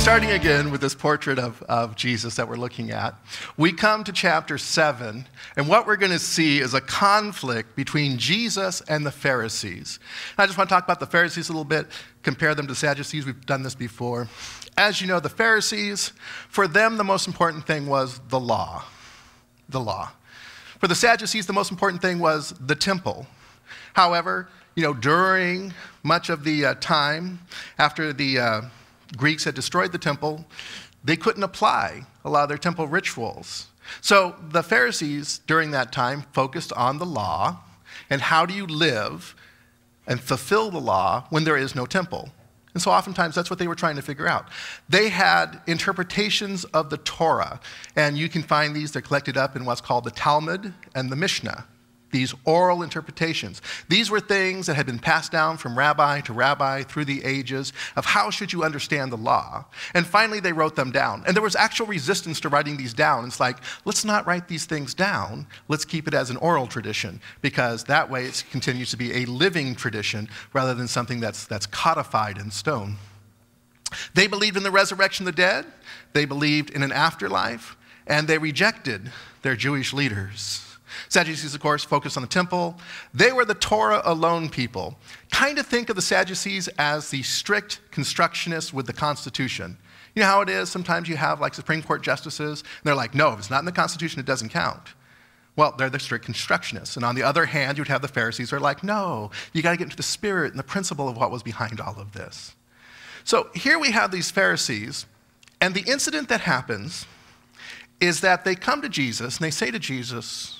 starting again with this portrait of Jesus that we're looking at, we come to chapter 7, and what we're going to see is a conflict between Jesus and the Pharisees. And I just want to talk about the Pharisees a little bit, compare them to Sadducees. We've done this before. As you know, the Pharisees, for them, the most important thing was the law. The law. For the Sadducees, the most important thing was the temple. However, during much of the time after the Greeks had destroyed the temple, they couldn't apply a lot of their temple rituals. So the Pharisees during that time focused on the law and how do you live and fulfill the law when there is no temple. And so oftentimes that's what they were trying to figure out. They had interpretations of the Torah, and you can find these, they're collected up in what's called the Talmud and the Mishnah. These oral interpretations. These were things that had been passed down from rabbi to rabbi through the ages of how should you understand the law. And finally, they wrote them down. And there was actual resistance to writing these down. It's like, let's not write these things down. Let's keep it as an oral tradition, because that way it continues to be a living tradition rather than something that's codified in stone. They believed in the resurrection of the dead. They believed in an afterlife. And they rejected their Jewish leaders. Sadducees, of course, focused on the temple. They were the Torah alone people. Kind of think of the Sadducees as the strict constructionists with the Constitution. You know how it is? Sometimes you have like Supreme Court justices, and they're like, no, if it's not in the Constitution, it doesn't count. Well, they're the strict constructionists. And on the other hand, you'd have the Pharisees who are like, no, you got to get into the spirit and the principle of what was behind all of this. So here we have these Pharisees, and the incident that happens is that they come to Jesus, and they say to Jesus,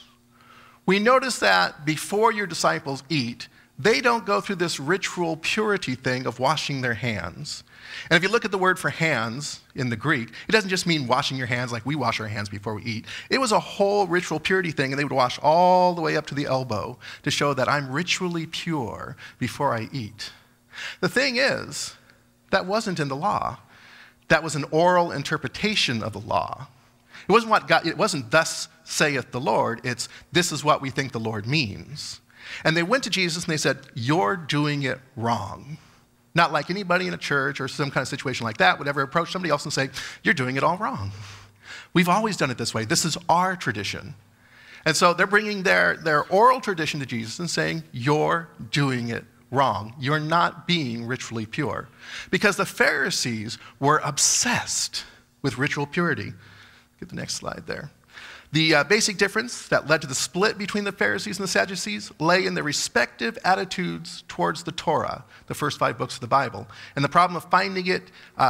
we notice that before your disciples eat, they don't go through this ritual purity thing of washing their hands. And if you look at the word for hands in the Greek, it doesn't just mean washing your hands like we wash our hands before we eat. It was a whole ritual purity thing, and they would wash all the way up to the elbow to show that I'm ritually pure before I eat. The thing is, that wasn't in the law. That was an oral interpretation of the law. It wasn't thus saith the Lord, it's this is what we think the Lord means. And they went to Jesus and they said, you're doing it wrong. Not like anybody in a church or some kind of situation like that would ever approach somebody else and say, you're doing it all wrong. We've always done it this way. This is our tradition. And so they're bringing their oral tradition to Jesus and saying, you're doing it wrong. You're not being ritually pure. Because the Pharisees were obsessed with ritual purity. Get the next slide there. The basic difference that led to the split between the Pharisees and the Sadducees lay in their respective attitudes towards the Torah, the first 5 books of the Bible, and the problem of finding it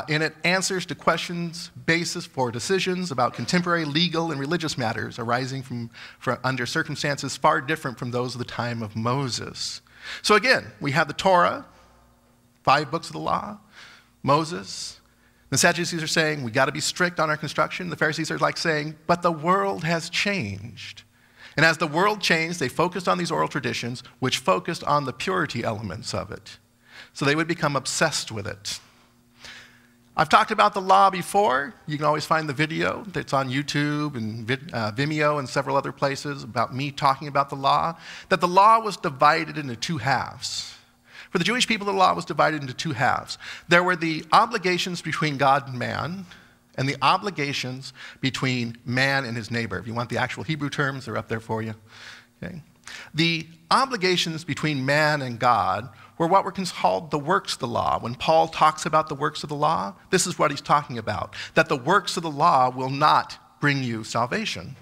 in it answers to questions, basis for decisions about contemporary legal and religious matters arising from under circumstances far different from those of the time of Moses. So again, we have the Torah, 5 books of the law, Moses. The Sadducees are saying, we got to be strict on our construction. The Pharisees are like saying, but the world has changed. And as the world changed, they focused on these oral traditions, which focused on the purity elements of it. So they would become obsessed with it. I've talked about the law before. You can always find the video that's on YouTube and Vimeo and several other places about me talking about the law, that the law was divided into 2 halves. For the Jewish people, the law was divided into 2 halves. There were the obligations between God and man, and the obligations between man and his neighbor. If you want the actual Hebrew terms, they're up there for you. Okay. The obligations between man and God were what were called the works of the law. When Paul talks about the works of the law, this is what he's talking about, that the works of the law will not bring you salvation.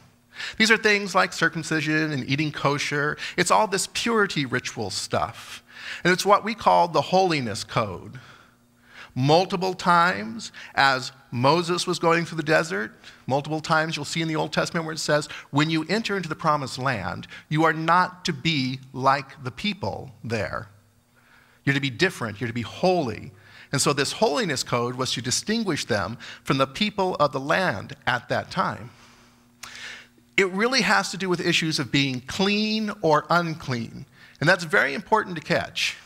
These are things like circumcision and eating kosher. It's all this purity ritual stuff. And it's what we call the holiness code. Multiple times, as Moses was going through the desert, multiple times you'll see in the Old Testament where it says, when you enter into the promised land, you are not to be like the people there. You're to be different, you're to be holy. And so this holiness code was to distinguish them from the people of the land at that time. It really has to do with issues of being clean or unclean. And that's very important to catch.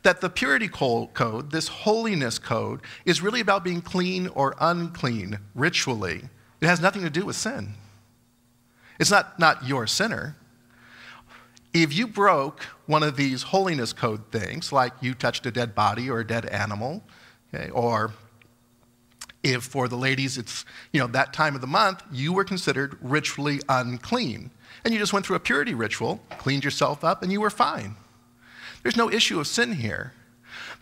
That the purity code, this holiness code, is really about being clean or unclean ritually. It has nothing to do with sin. It's not your sinner. If you broke one of these holiness code things, like you touched a dead body or a dead animal, okay, or If for the ladies, it's, that time of the month, you were considered ritually unclean. And you just went through a purity ritual, cleaned yourself up, and you were fine. There's no issue of sin here.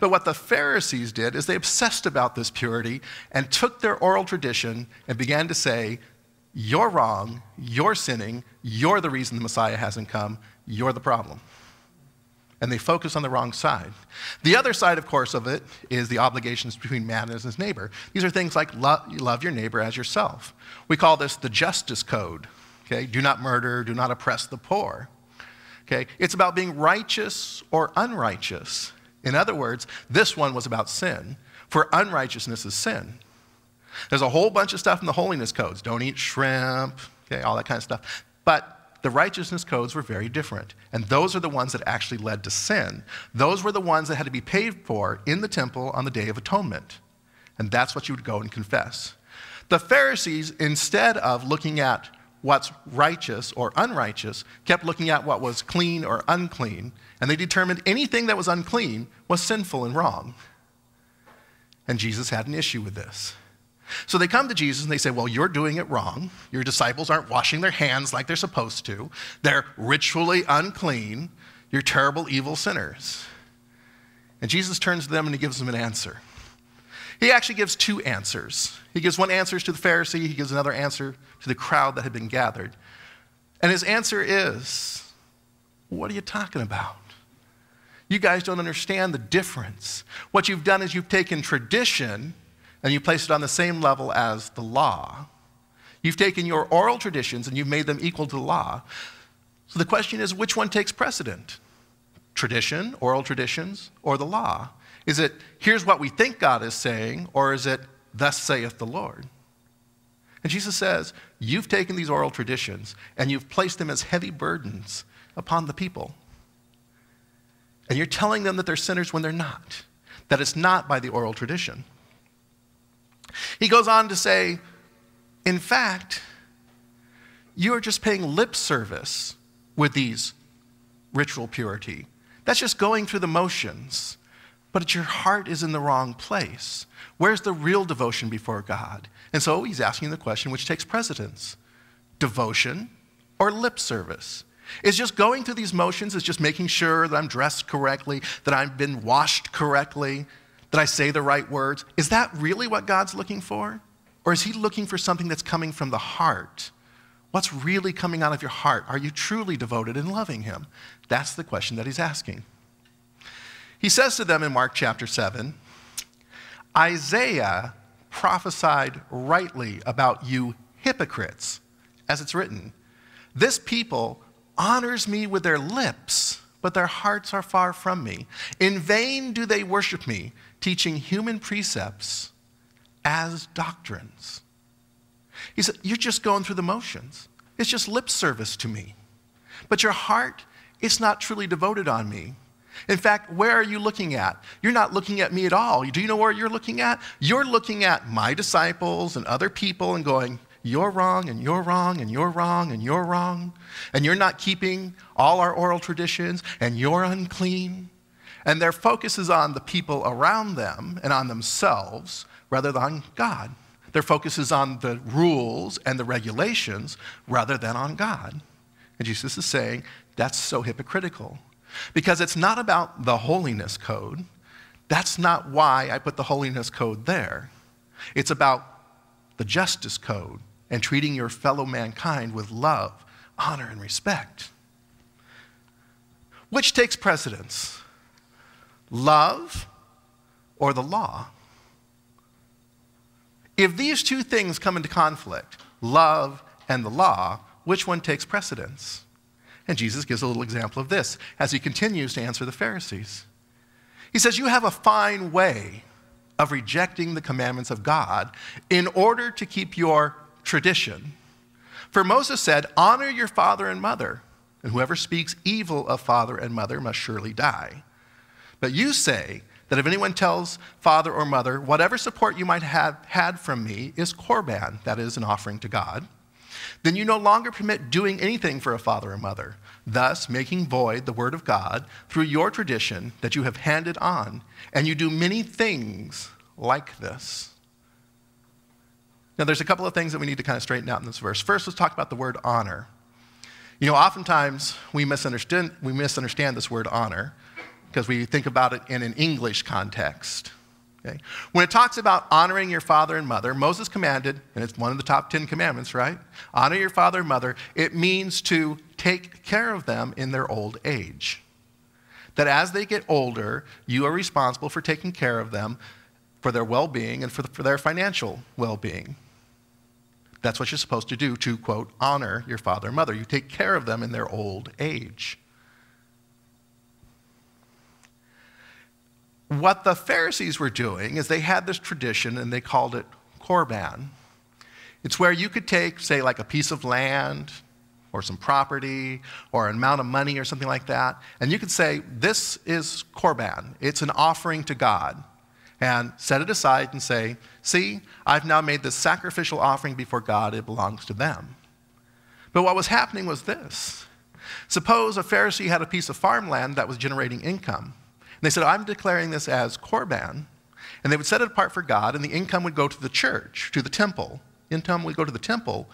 But what the Pharisees did is they obsessed about this purity and took their oral tradition and began to say, you're wrong, you're sinning, you're the reason the Messiah hasn't come, you're the problem. And they focus on the wrong side. The other side, of course, of it is the obligations between man and his neighbor. These are things like love your neighbor as yourself. We call this the justice code. Okay? Do not murder, do not oppress the poor. Okay? It's about being righteous or unrighteous. In other words, this one was about sin, for unrighteousness is sin. There's a whole bunch of stuff in the holiness codes. Don't eat shrimp, okay, all that kind of stuff. But the righteousness codes were very different. And those are the ones that actually led to sin. Those were the ones that had to be paid for in the temple on the Day of Atonement. And that's what you would go and confess. The Pharisees, instead of looking at what's righteous or unrighteous, kept looking at what was clean or unclean. And they determined anything that was unclean was sinful and wrong. And Jesus had an issue with this. So they come to Jesus and they say, well, you're doing it wrong. Your disciples aren't washing their hands like they're supposed to. They're ritually unclean. You're terrible, evil sinners. And Jesus turns to them and he gives them an answer. He actually gives two answers. He gives one answer to the Pharisee. He gives another answer to the crowd that had been gathered. And his answer is, what are you talking about? You guys don't understand the difference. What you've done is you've taken tradition and you place it on the same level as the law. You've taken your oral traditions and you've made them equal to the law. So the question is, which one takes precedent? Tradition, oral traditions, or the law? Is it, here's what we think God is saying, or is it, thus saith the Lord? And Jesus says, you've taken these oral traditions and you've placed them as heavy burdens upon the people. And you're telling them that they're sinners when they're not, that it's not by the oral tradition. He goes on to say, in fact, you are just paying lip service with these ritual purity. That's just going through the motions, but your heart is in the wrong place. Where's the real devotion before God? And so he's asking the question which takes precedence, devotion or lip service? Is just going through these motions, is just making sure that I'm dressed correctly, that I've been washed correctly, that I say the right words? Is that really what God's looking for? Or is he looking for something that's coming from the heart? What's really coming out of your heart? Are you truly devoted and loving him? That's the question that he's asking. He says to them in Mark chapter 7, Isaiah prophesied rightly about you hypocrites, as it's written, this people honors me with their lips, but their hearts are far from me. In vain do they worship me, teaching human precepts as doctrines. He said, you're just going through the motions. It's just lip service to me. But your heart, it's not truly devoted on me. In fact, where are you looking at? You're not looking at me at all. Do you know where you're looking at? You're looking at my disciples and other people and going, you're wrong, and you're wrong, and you're wrong, and you're wrong. And you're not keeping all our oral traditions, and you're unclean. And their focus is on the people around them and on themselves rather than on God. Their focus is on the rules and the regulations rather than on God. And Jesus is saying that's so hypocritical because it's not about the holiness code. That's not why I put the holiness code there. It's about the justice code and treating your fellow mankind with love, honor, and respect. Which takes precedence? Love or the law? If these two things come into conflict, love and the law, which one takes precedence? And Jesus gives a little example of this as he continues to answer the Pharisees. He says, you have a fine way of rejecting the commandments of God in order to keep your tradition. For Moses said, honor your father and mother, and whoever speaks evil of father and mother must surely die. But you say that if anyone tells father or mother, whatever support you might have had from me is korban, that is an offering to God, then you no longer permit doing anything for a father or mother, thus making void the word of God through your tradition that you have handed on, and you do many things like this. Now, there's a couple of things that we need to kind of straighten out in this verse. First, let's talk about the word honor. You know, oftentimes we misunderstand this word honor because we think about it in an English context. Okay? When it talks about honoring your father and mother, Moses commanded, and it's one of the top 10 commandments, right? Honor your father and mother. It means to take care of them in their old age. That as they get older, you are responsible for taking care of them for their well-being and for their financial well-being. That's what you're supposed to do to, quote, honor your father and mother. You take care of them in their old age. What the Pharisees were doing is they had this tradition, and they called it korban. It's where you could take, say, like a piece of land or some property or an amount of money or something like that, and you could say, this is korban. It's an offering to God. And set it aside and say, see, I've now made this sacrificial offering before God. It belongs to them. But what was happening was this. Suppose a Pharisee had a piece of farmland that was generating income. And they said, I'm declaring this as korban. And they would set it apart for God, and the income would go to the church, to the temple. Income would go to the temple.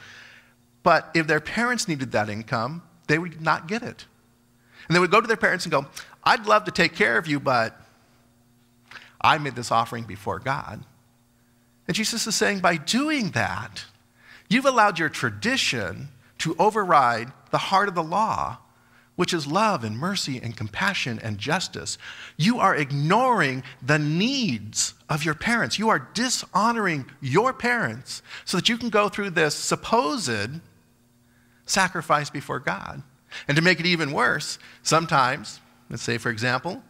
But if their parents needed that income, they would not get it. And they would go to their parents and go, I'd love to take care of you, but I made this offering before God. And Jesus is saying, by doing that, you've allowed your tradition to override the heart of the law, which is love and mercy and compassion and justice. You are ignoring the needs of your parents. You are dishonoring your parents so that you can go through this supposed sacrifice before God. And to make it even worse, sometimes, let's say, for example,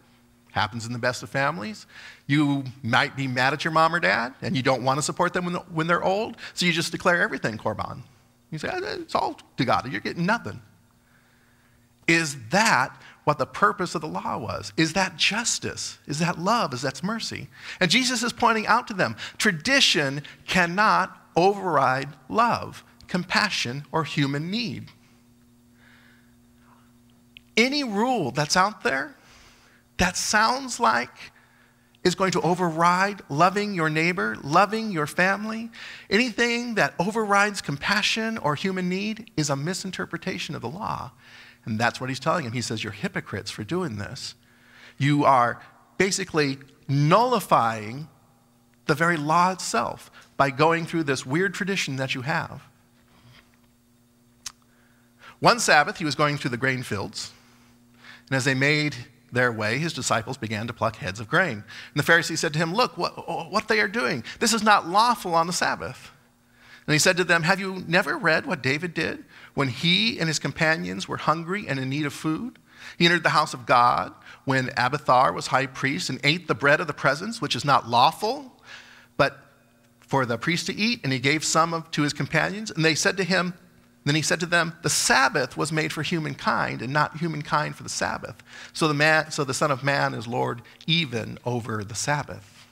happens in the best of families, you might be mad at your mom or dad, and you don't want to support them when they're old, so you just declare everything korban. You say, it's all to God, you're getting nothing. Is that what the purpose of the law was? Is that justice? Is that love? Is that mercy? And Jesus is pointing out to them, tradition cannot override love, compassion, or human need. Any rule that's out there that sounds like is going to override loving your neighbor, loving your family, anything that overrides compassion or human need is a misinterpretation of the law. And that's what he's telling him. He says, you're hypocrites for doing this. You are basically nullifying the very law itself by going through this weird tradition that you have. One Sabbath, he was going through the grain fields, and as they made their way, his disciples began to pluck heads of grain. And the Pharisees said to him, look, what they are doing. This is not lawful on the Sabbath. And he said to them, have you never read what David did when he and his companions were hungry and in need of food? He entered the house of God when Abiathar was high priest and ate the bread of the presence, which is not lawful, but for the priest to eat, and he gave some to his companions. And they said to him, then he said to them, the Sabbath was made for humankind and not humankind for the Sabbath. So the Son of Man is Lord even over the Sabbath.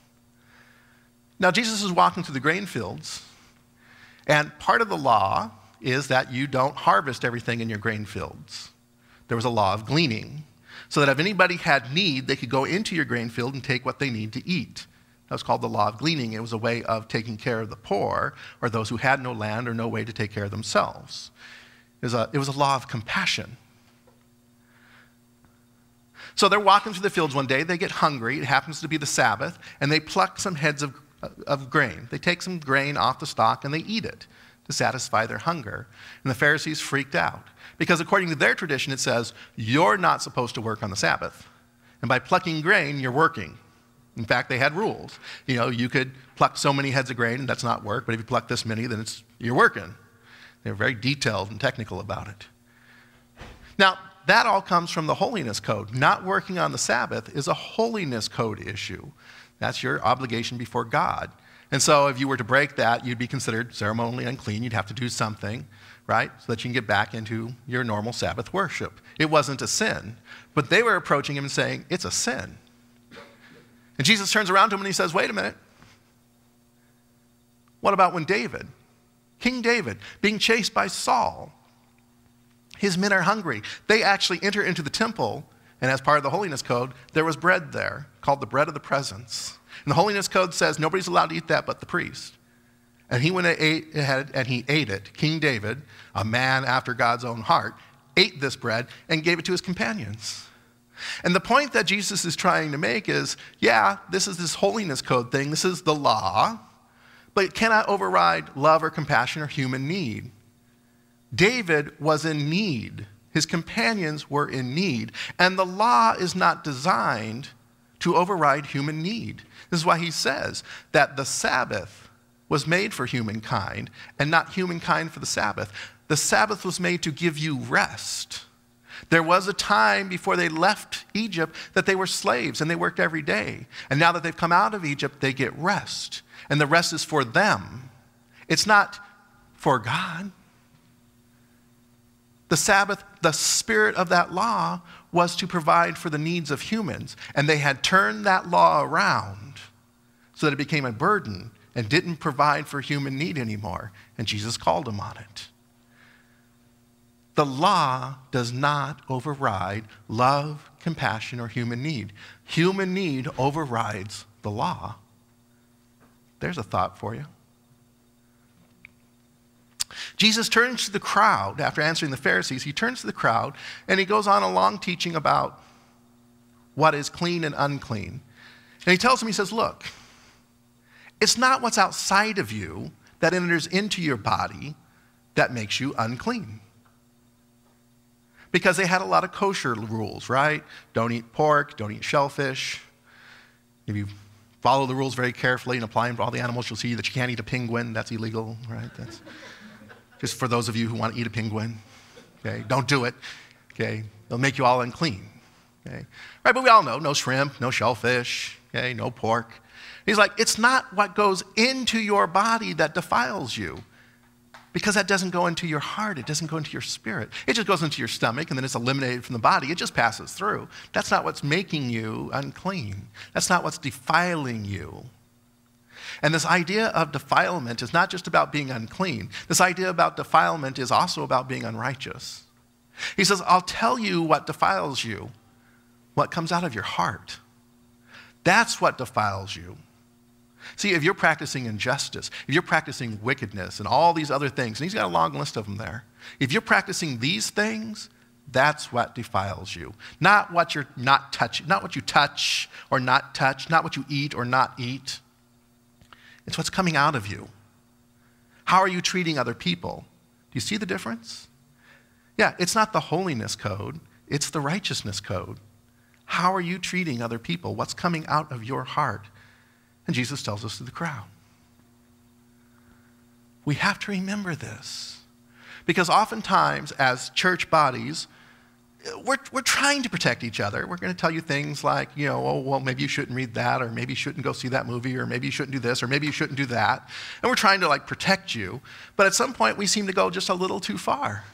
Now Jesus is walking through the grain fields, and part of the law is that you don't harvest everything in your grain fields. There was a law of gleaning, so that if anybody had need, they could go into your grain field and take what they need to eat. That was called the law of gleaning. It was a way of taking care of the poor or those who had no land or no way to take care of themselves. It was a law of compassion. So they're walking through the fields one day. They get hungry. It happens to be the Sabbath, and they pluck some heads of grain. They take some grain off the stalk and they eat it to satisfy their hunger. And the Pharisees freaked out because according to their tradition, it says, you're not supposed to work on the Sabbath. And by plucking grain, you're working. In fact, they had rules. You know, you could pluck so many heads of grain, and that's not work, but if you pluck this many, then you're working. They're very detailed and technical about it. Now, that all comes from the holiness code. Not working on the Sabbath is a holiness code issue. That's your obligation before God. And so if you were to break that, you'd be considered ceremonially unclean. You'd have to do something, right, so that you can get back into your normal Sabbath worship. It wasn't a sin, but they were approaching him and saying, it's a sin. And Jesus turns around to him and he says, wait a minute. What about when David, King David, being chased by Saul, his men are hungry. They actually enter into the temple, and as part of the holiness code, there was bread there called the bread of the presence. And the holiness code says nobody's allowed to eat that but the priest. And he went ahead and he ate it. King David, a man after God's own heart, ate this bread and gave it to his companions. And the point that Jesus is trying to make is, yeah, this is this holiness code thing. This is the law, but it cannot override love or compassion or human need. David was in need. His companions were in need. And the law is not designed to override human need. This is why he says that the Sabbath was made for humankind and not humankind for the Sabbath. The Sabbath was made to give you rest. There was a time before they left Egypt that they were slaves and they worked every day. And now that they've come out of Egypt, they get rest. And the rest is for them. It's not for God. The Sabbath, the spirit of that law was to provide for the needs of humans. And they had turned that law around so that it became a burden and didn't provide for human need anymore. And Jesus called them on it. The law does not override love, compassion, or human need. Human need overrides the law. There's a thought for you. Jesus turns to the crowd after answering the Pharisees. He turns to the crowd and he goes on a long teaching about what is clean and unclean. And he tells them, he says, look, it's not what's outside of you that enters into your body that makes you unclean. Because they had a lot of kosher rules, right? Don't eat pork, don't eat shellfish. If you follow the rules very carefully and apply them to all the animals, you'll see that you can't eat a penguin. That's illegal, right? That's just for those of you who want to eat a penguin. Okay, don't do it. Okay, they'll make you all unclean. Okay, right? But we all know no shrimp, no shellfish. Okay, no pork. He's like, it's not what goes into your body that defiles you. Because that doesn't go into your heart. It doesn't go into your spirit. It just goes into your stomach and then it's eliminated from the body. It just passes through. That's not what's making you unclean. That's not what's defiling you. And this idea of defilement is not just about being unclean. This idea about defilement is also about being unrighteous. He says, I'll tell you what defiles you, what comes out of your heart. That's what defiles you. See, if you're practicing injustice, if you're practicing wickedness and all these other things, and he's got a long list of them there. If you're practicing these things, that's what defiles you. Not what you're not touching, not what you touch or not touch, not what you eat or not eat. It's what's coming out of you. How are you treating other people? Do you see the difference? Yeah, it's not the holiness code, it's the righteousness code. How are you treating other people? What's coming out of your heart? And Jesus tells us to the crowd. We have to remember this. Because oftentimes, as church bodies, we're trying to protect each other. We're going to tell you things like, oh, well, maybe you shouldn't read that, or maybe you shouldn't go see that movie, or maybe you shouldn't do this, or maybe you shouldn't do that. And we're trying to protect you. But at some point, we seem to go just a little too far.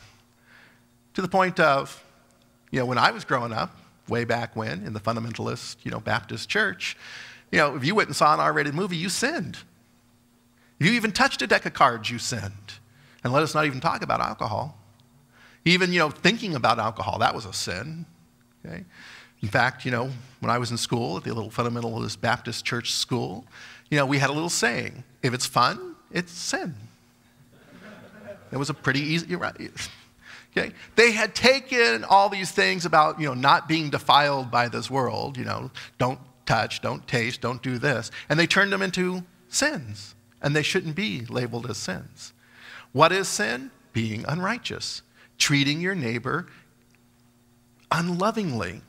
To the point of, when I was growing up, way back when, in the fundamentalist, Baptist church, if you went and saw an R-rated movie, you sinned. If you even touched a deck of cards, you sinned. And let us not even talk about alcohol. Even, thinking about alcohol, that was a sin. Okay? In fact, when I was in school at the little fundamentalist Baptist church school, we had a little saying, if it's fun, it's sin. It was a pretty easy, right? Okay? They had taken all these things about, not being defiled by this world, don't touch, don't taste, don't do this. And they turned them into sins. And they shouldn't be labeled as sins. What is sin? Being unrighteous. Treating your neighbor unlovingly.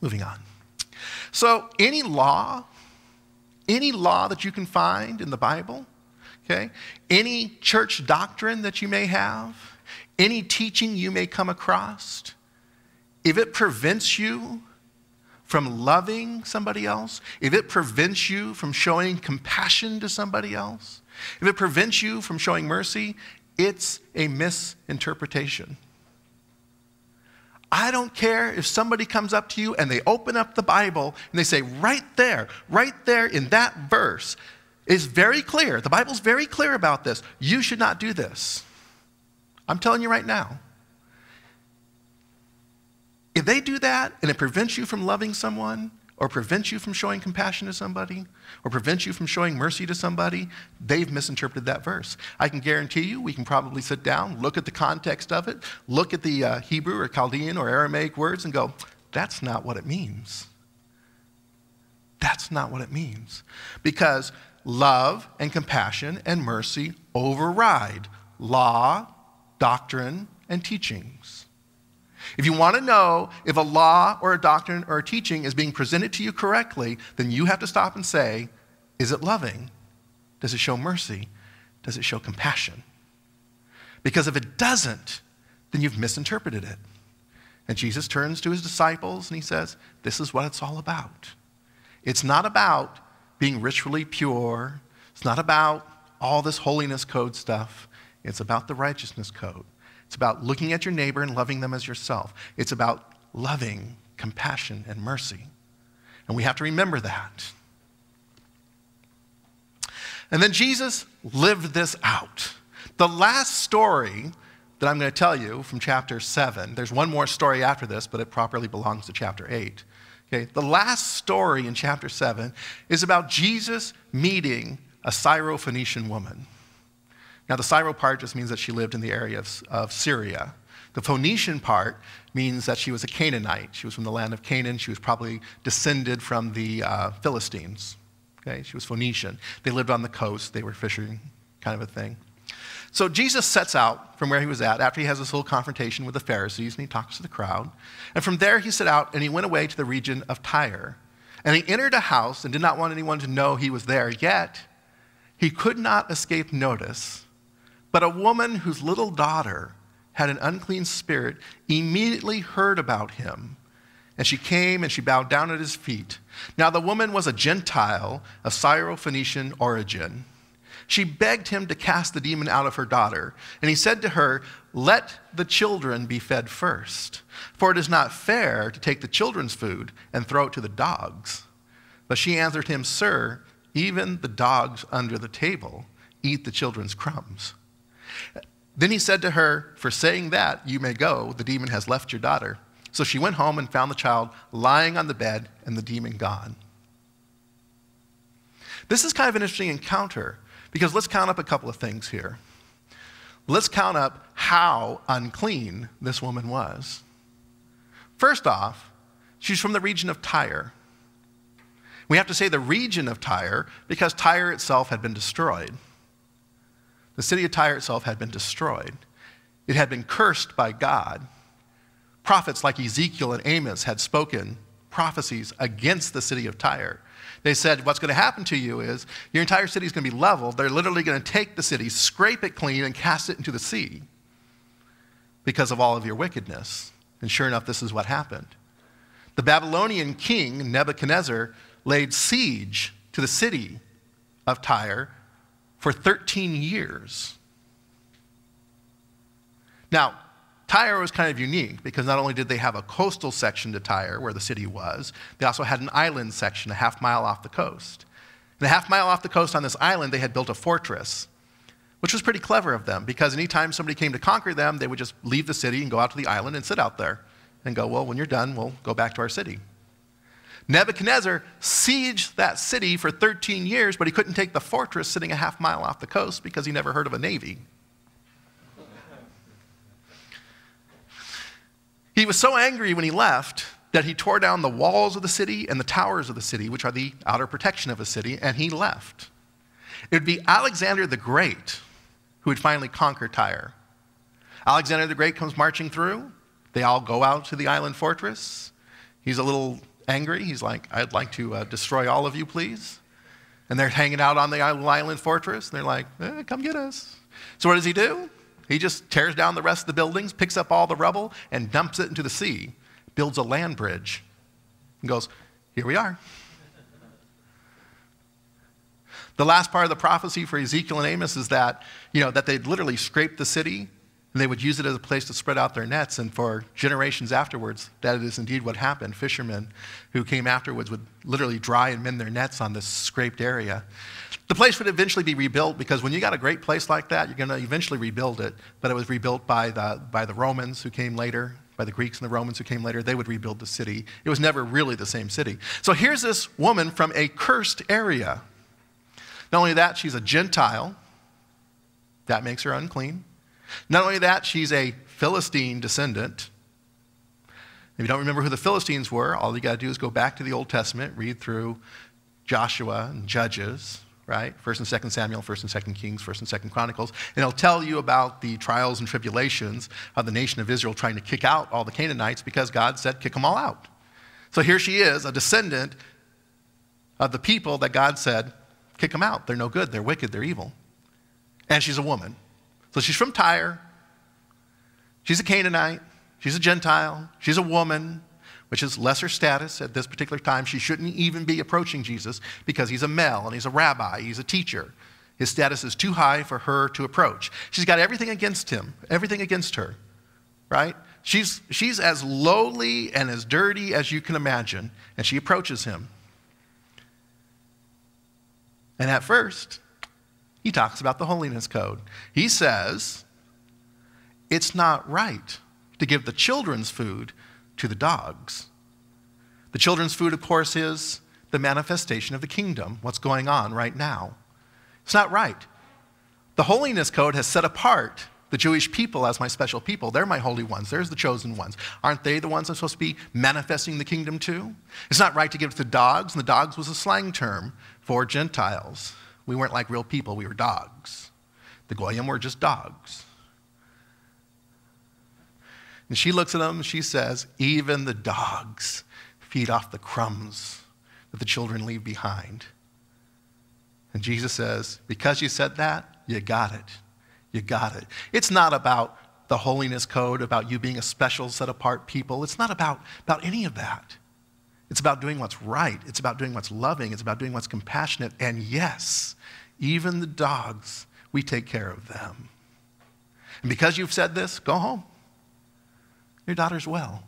Moving on. So any law that you can find in the Bible, okay, any church doctrine that you may have, any teaching you may come across, if it prevents you from loving somebody else, if it prevents you from showing compassion to somebody else, if it prevents you from showing mercy, it's a misinterpretation. I don't care if somebody comes up to you and they open up the Bible and they say, right there in that verse is very clear. The Bible's very clear about this. You should not do this. I'm telling you right now. If they do that and it prevents you from loving someone or prevent you from showing compassion to somebody, or prevent you from showing mercy to somebody, they've misinterpreted that verse. I can guarantee you, we can probably sit down, look at the context of it, look at the Hebrew or Chaldean or Aramaic words and go, that's not what it means. That's not what it means. Because love and compassion and mercy override law, doctrine, and teachings. If you want to know if a law or a doctrine or a teaching is being presented to you correctly, then you have to stop and say, is it loving? Does it show mercy? Does it show compassion? Because if it doesn't, then you've misinterpreted it. And Jesus turns to his disciples and he says, this is what it's all about. It's not about being ritually pure. It's not about all this holiness code stuff. It's about the righteousness code. It's about looking at your neighbor and loving them as yourself. It's about loving, compassion, and mercy. And we have to remember that. And then Jesus lived this out. The last story that I'm going to tell you from chapter 7, there's one more story after this, but it properly belongs to chapter 8. Okay, the last story in chapter 7 is about Jesus meeting a Syro-Phoenician woman. Now, the Syro part just means that she lived in the area of Syria. The Phoenician part means that she was a Canaanite. She was from the land of Canaan. She was probably descended from the Philistines. Okay, she was Phoenician. They lived on the coast. They were fishing, kind of a thing. So Jesus sets out from where he was at after he has this little confrontation with the Pharisees, and he talks to the crowd. And from there he set out, and he went away to the region of Tyre. And he entered a house and did not want anyone to know he was there, yet he could not escape notice. But a woman whose little daughter had an unclean spirit immediately heard about him. And she came and she bowed down at his feet. Now the woman was a Gentile of Syro-Phoenician origin. She begged him to cast the demon out of her daughter. And he said to her, let the children be fed first, for it is not fair to take the children's food and throw it to the dogs. But she answered him, sir, even the dogs under the table eat the children's crumbs. Then he said to her, for saying that, you may go, the demon has left your daughter. So she went home and found the child lying on the bed and the demon gone. This is kind of an interesting encounter, because let's count up a couple of things here. Let's count up how unclean this woman was. First off, she's from the region of Tyre. We have to say the region of Tyre because Tyre itself had been destroyed. The city of Tyre itself had been destroyed. It had been cursed by God. Prophets like Ezekiel and Amos had spoken prophecies against the city of Tyre. They said, what's going to happen to you is your entire city is going to be leveled. They're literally going to take the city, scrape it clean, and cast it into the sea because of all of your wickedness. And sure enough, this is what happened. The Babylonian king, Nebuchadnezzar, laid siege to the city of Tyre for 13 years. Now, Tyre was kind of unique because not only did they have a coastal section to Tyre where the city was, they also had an island section a half mile off the coast. And a half mile off the coast on this island, they had built a fortress, which was pretty clever of them because anytime somebody came to conquer them, they would just leave the city and go out to the island and sit out there and go, well, when you're done, we'll go back to our city. Nebuchadnezzar sieged that city for 13 years, but he couldn't take the fortress sitting a half mile off the coast because he never heard of a navy. He was so angry when he left that he tore down the walls of the city and the towers of the city, which are the outer protection of a city, and he left. It would be Alexander the Great who would finally conquer Tyre. Alexander the Great comes marching through. They all go out to the island fortress. He's a little angry. He's like, I'd like to destroy all of you, please. And they're hanging out on the island fortress. And they're like, come get us. So what does he do? He just tears down the rest of the buildings, picks up all the rubble, and dumps it into the sea, builds a land bridge, and goes, here we are. The last part of the prophecy for Ezekiel and Amos is that, that they'd literally scrape the city, and they would use it as a place to spread out their nets, and for generations afterwards, that is indeed what happened. Fishermen who came afterwards would literally dry and mend their nets on this scraped area. The place would eventually be rebuilt because when you got a great place like that, you're going to eventually rebuild it. But it was rebuilt by the Romans who came later. by the Greeks and the Romans who came later. They would rebuild the city. It was never really the same city. So here's this woman from a cursed area. Not only that, she's a Gentile. That makes her unclean. Not only that, she's a Philistine descendant. If you don't remember who the Philistines were, all you got to do is go back to the Old Testament, read through Joshua and Judges, right? 1st and 2nd Samuel, 1st and 2nd Kings, 1st and 2nd Chronicles. And it'll tell you about the trials and tribulations of the nation of Israel trying to kick out all the Canaanites because God said, kick them all out. So here she is, a descendant of the people that God said, kick them out. They're no good. They're wicked. They're evil. And she's a woman. So she's from Tyre. She's a Canaanite. She's a Gentile. She's a woman, which is lesser status at this particular time. She shouldn't even be approaching Jesus because he's a male and he's a rabbi. He's a teacher. His status is too high for her to approach. She's got everything against him, everything against her, right? She's as lowly and as dirty as you can imagine, and she approaches him. And at first, he talks about the holiness code. He says, it's not right to give the children's food to the dogs. The children's food, of course, is the manifestation of the kingdom, what's going on right now. It's not right. The holiness code has set apart the Jewish people as my special people. They're my holy ones. There's the chosen ones. Aren't they the ones I'm supposed to be manifesting the kingdom to? It's not right to give it to dogs, and the dogs was a slang term for Gentiles. We weren't like real people. We were dogs. The Goyim were just dogs. And she looks at them and she says, even the dogs feed off the crumbs that the children leave behind. And Jesus says, because you said that, you got it. You got it. It's not about the holiness code, about you being a special, set-apart people. It's not about any of that. It's about doing what's right. It's about doing what's loving. It's about doing what's compassionate. And yes, even the dogs, we take care of them. And because you've said this, go home. Your daughter's well.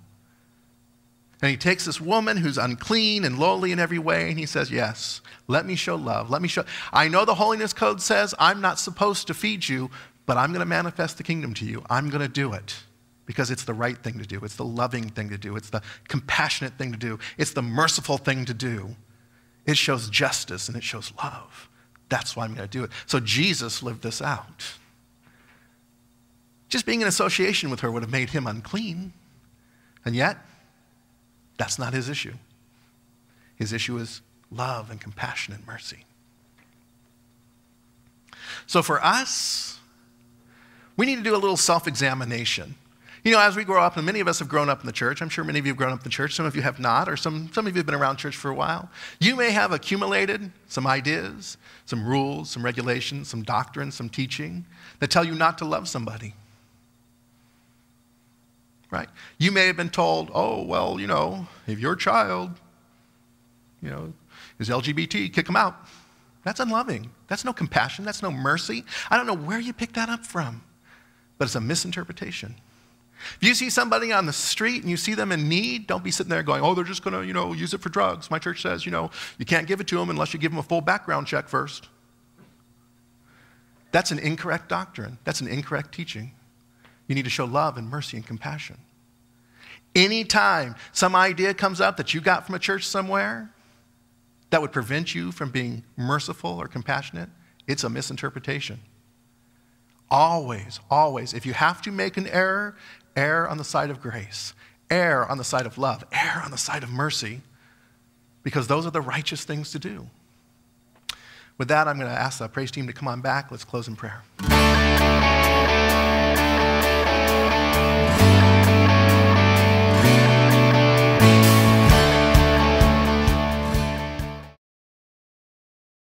And he takes this woman who's unclean and lowly in every way, and he says, yes, let me show love. I know the holiness code says I'm not supposed to feed you, but I'm going to manifest the kingdom to you. I'm going to do it because it's the right thing to do. It's the loving thing to do. It's the compassionate thing to do. It's the merciful thing to do. It shows justice and it shows love. That's why I'm going to do it. So Jesus lived this out. Just being in association with her would have made him unclean. And yet, that's not his issue. His issue is love and compassion and mercy. So for us, we need to do a little self-examination. You know, as we grow up, and many of us have grown up in the church, I'm sure many of you have grown up in the church, some of you have not, or some of you have been around church for a while. You may have accumulated some ideas, some rules, some regulations, some doctrine, some teaching that tell you not to love somebody. Right? You may have been told, oh, well, you know, if your child, you know, is LGBT, kick them out. That's unloving. That's no compassion. That's no mercy. I don't know where you picked that up from, but it's a misinterpretation. If you see somebody on the street and you see them in need, don't be sitting there going, oh, they're just going to, you know, use it for drugs. My church says, you know, you can't give it to them unless you give them a full background check first. That's an incorrect doctrine. That's an incorrect teaching. You need to show love and mercy and compassion. Anytime some idea comes up that you got from a church somewhere that would prevent you from being merciful or compassionate, it's a misinterpretation. Always, always, if you have to make an error, err on the side of grace, err on the side of love, err on the side of mercy, because those are the righteous things to do. With that, I'm going to ask the praise team to come on back. Let's close in prayer.